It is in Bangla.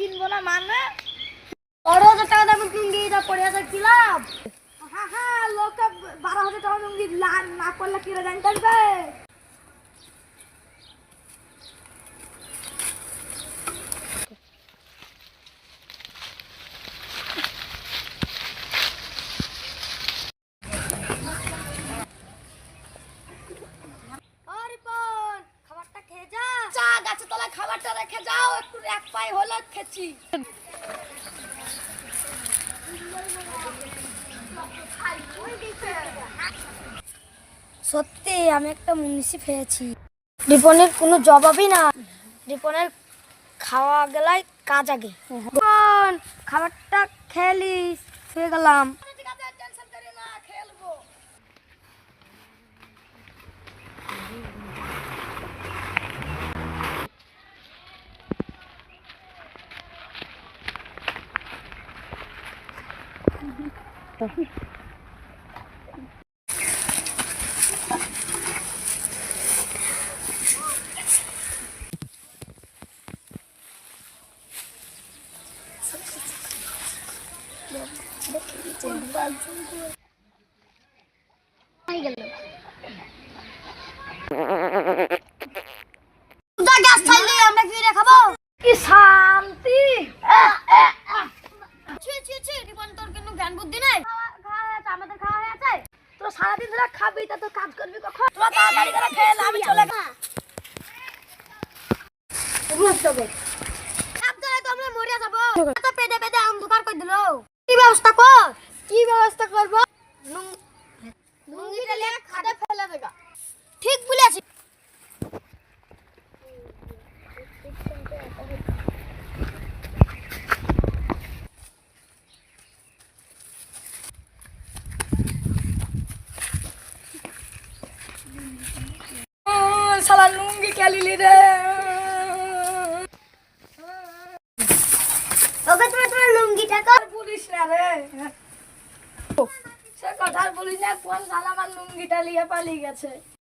কিনবো না মানে 12,000 টাকা দামের লুঙ্গি এটা পরে আছে কি লাভ? হ্যাঁ হ্যাঁ লোকে 12,000 টাকা লুঙ্গি না করলে কি রে জানতে পারবে। খাবারটা খেয়ে যা। চা গাছের তলায় খাবারটা রেখে যাও, একটু এক পাই হলো খেছি। সত্যি আমি একটা মুনিশি পেয়েছি। রিপনের কোনো জবাবই না। রিপনের খাওয়া গেলাই কাজ আগে। খাবারটা খেলি শুয়ে গেলাম। ঠিক আছে, টেনশন করি না, খেলবো। গ্যাস ছাড়লে আমরা কি রে খাবো? কি শান্তি। রিপন তোর কোনো জ্ঞান বুদ্ধি নাই। খাওয়া হয়েছে, আমাদের খাওয়া হয়েছে। তোরা সারাদিন ধরে খাবি তা তোর কাজ করবি কখন? তোরা তাড়াতাড়ি করে খেয়ে নে, আমি চলে গেলাম। সাবধানে তো আমরা মরে যাবো। এত পেদে পেদে অন্ধকার করে দিল। কি ব্যবস্থা কর? কি ব্যবস্থা করবো? লুঙ্গিটা লিয়ে খাদে ফেলে দেগা। ঠিক বলেছিস। শালা লুঙ্গি খেলিলি রে। ওকে তোমার লুঙ্গিটা কর। বলিস না রে, সে কথা আর বলিস না। কোন শালা আমার লুঙ্গিটা লিয়ে পালিয়ে গেছে।